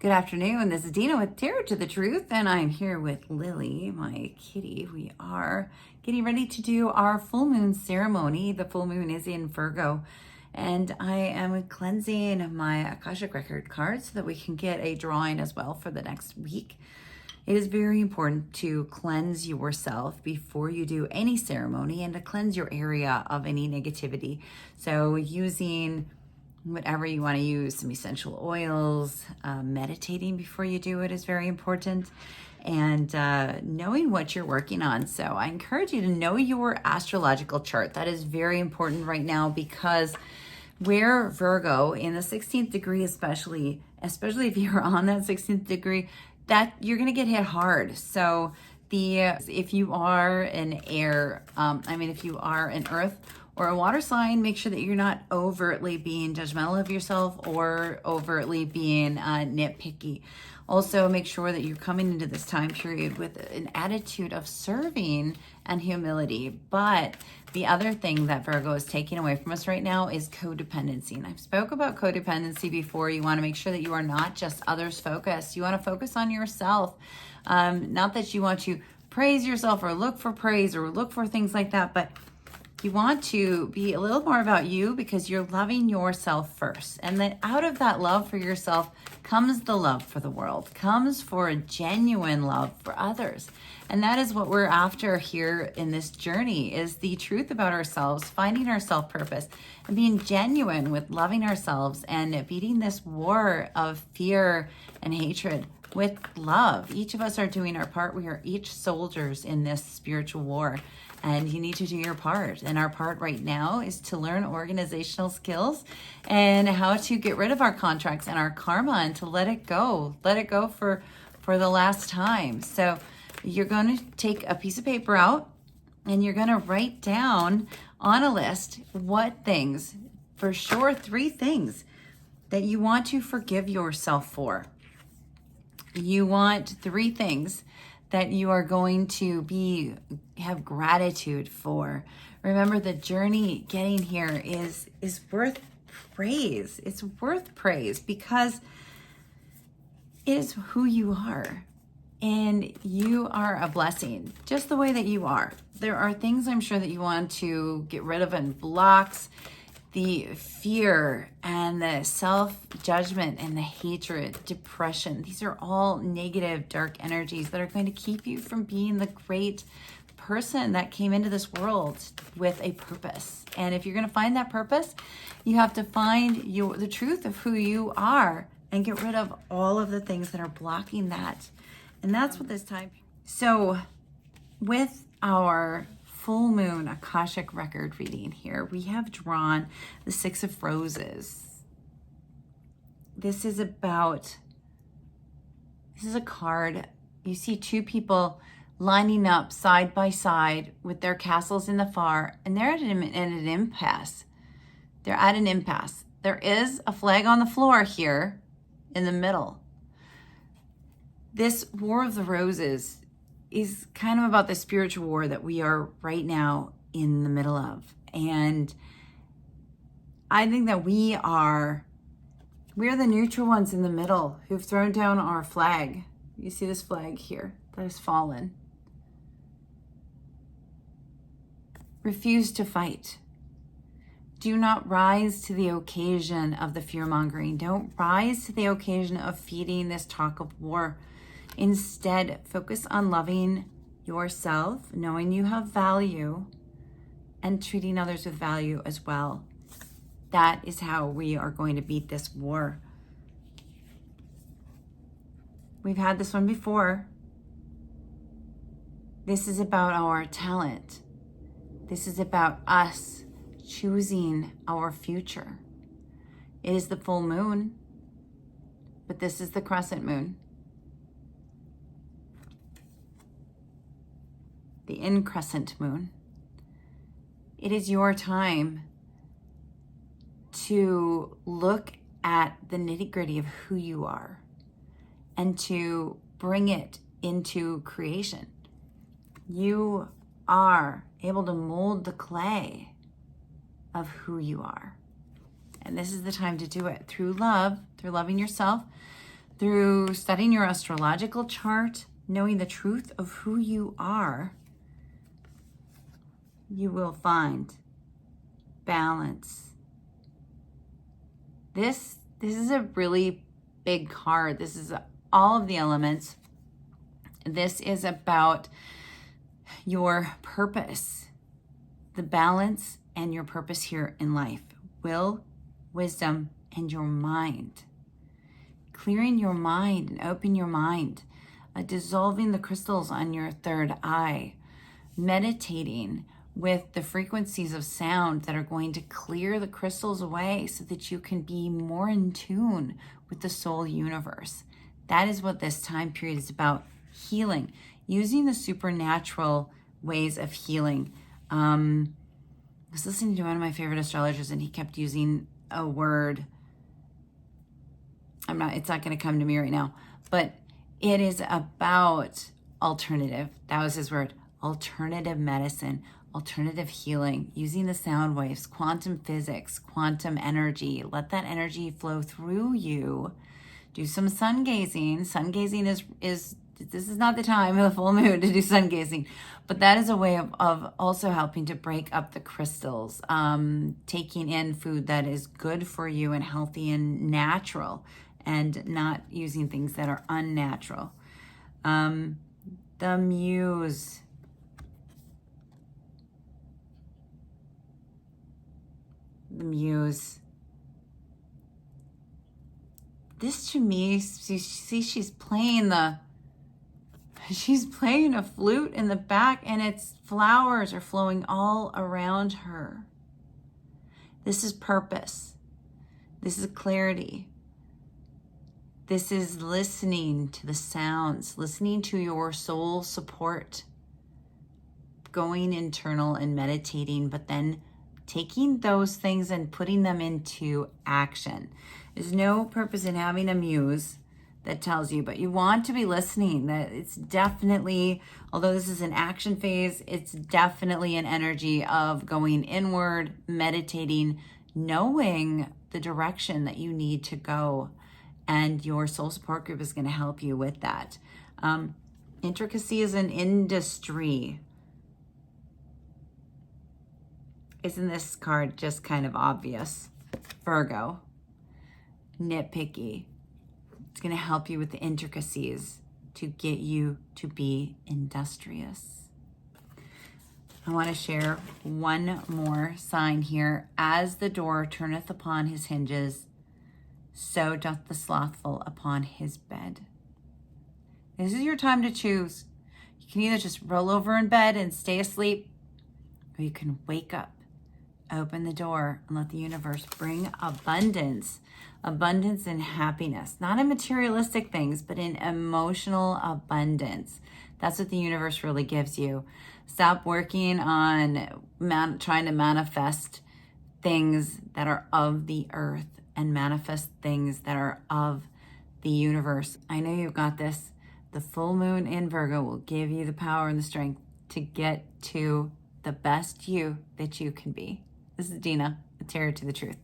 Good afternoon. This is Dina with Tarot to the Truth, and I'm here with Lily, my kitty. We are getting ready to do our full moon ceremony. The full moon is in Virgo, and I am cleansing my Akashic record cards so that we can get a drawing as well for the next week. It is very important to cleanse yourself before you do any ceremony and to cleanse your area of any negativity. So using whatever you want to use, some essential oils, meditating before you do it is very important, and knowing what you're working on. So I encourage you to know your astrological chart. That is very important right now, because where Virgo in the 16th degree, especially if you're on that 16th degree, that you're going to get hit hard. So if you are an air, if you are an earth or a water sign, make sure that you're not overtly being judgmental of yourself or overtly being nitpicky. Also, make sure that you're coming into this time period with an attitude of serving and humility. But the other thing that Virgo is taking away from us right now is codependency. And I've spoke about codependency before. You want to make sure that you are not just others focused. You want to focus on yourself. Not that you want to praise yourself or look for praise or look for things like that, but you want to be a little more about you, because you're loving yourself first. And then out of that love for yourself comes the love for the world, comes for a genuine love for others. And that is what we're after here in this journey, is the truth about ourselves, finding our self-purpose and being genuine with loving ourselves and beating this war of fear and hatred with love. Each of us are doing our part. We are each soldiers in this spiritual war, and you need to do your part. And our part right now is to learn organizational skills and how to get rid of our contracts and our karma and to let it go for the last time. So you're going to take a piece of paper out and you're going to write down on a list what things, for sure 3 things that you want to forgive yourself for. You want 3 things that you are going to have gratitude for. Remember, the journey getting here is worth praise. It's worth praise because it is who you are. And you are a blessing, just the way that you are. There are things I'm sure that you want to get rid of, and blocks, the fear and the self-judgment and the hatred, depression. These are all negative, dark energies that are going to keep you from being the great person that came into this world with a purpose. And if you're going to find that purpose, you have to find the truth of who you are and get rid of all of the things that are blocking that. And that's what this time. So with our full moon Akashic record reading here, we have drawn the 6 of Roses. This is a card. You see 2 people lining up side by side with their castles in the far, and they're at an impasse. They're at an impasse. There is a flag on the floor here in the middle. This War of the Roses is kind of about the spiritual war that we are right now in the middle of. And I think that we're the neutral ones in the middle who've thrown down our flag. You see this flag here that has fallen. Refuse to fight. Do not rise to the occasion of the fear-mongering. Don't rise to the occasion of feeding this talk of war. Instead, focus on loving yourself, knowing you have value, and treating others with value as well. That is how we are going to beat this war. We've had this one before. This is about our talent. This is about us choosing our future. It is the full moon, but this is the crescent moon. The increscent moon. It is your time to look at the nitty-gritty of who you are and to bring it into creation. You are able to mold the clay of who you are. And this is the time to do it through love, through loving yourself, through studying your astrological chart, knowing the truth of who you are, you will find balance. This is a really big card. This is all of the elements. This is about your purpose, the balance and your purpose here in life. Will, wisdom, and your mind. Clearing your mind and open your mind. Dissolving the crystals on your third eye. Meditating with the frequencies of sound that are going to clear the crystals away so that you can be more in tune with the soul universe. That is what this time period is about. Healing, using the supernatural ways of healing. I was listening to one of my favorite astrologers and he kept using a word. It's not going to come to me right now, but it is about alternative. That was his word. Alternative medicine, alternative healing, using the sound waves, quantum physics, quantum energy. Let that energy flow through you. Do some sun gazing. Sun gazing is this is not the time of the full moon to do sun gazing, but that is a way of also helping to break up the crystals, taking in food that is good for you and healthy and natural, and not using things that are unnatural. The muse. The muse. This to me, see, she's playing a flute in the back and its flowers are flowing all around her. This is purpose. This is clarity. This is listening to the sounds, listening to your soul support, going internal and meditating, but then taking those things and putting them into action. There's no purpose in having a muse that tells you, but you want to be listening. That it's definitely, although this is an action phase, it's definitely an energy of going inward, meditating, knowing the direction that you need to go. And your soul support group is going to help you with that. Intricacy is an industry. Isn't this card just kind of obvious? Virgo, nitpicky. It's going to help you with the intricacies to get you to be industrious. I want to share one more sign here. As the door turneth upon his hinges, so doth the slothful upon his bed. This is your time to choose. You can either just roll over in bed and stay asleep, or you can wake up, open the door, and let the universe bring abundance. Abundance and happiness. Not in materialistic things, but in emotional abundance. That's what the universe really gives you. Stop working on trying to manifest things that are of the earth and manifest things that are of the universe. I know you've got this. The full moon in Virgo will give you the power and the strength to get to the best you that you can be. This is Dina, a Tarot to the Truth.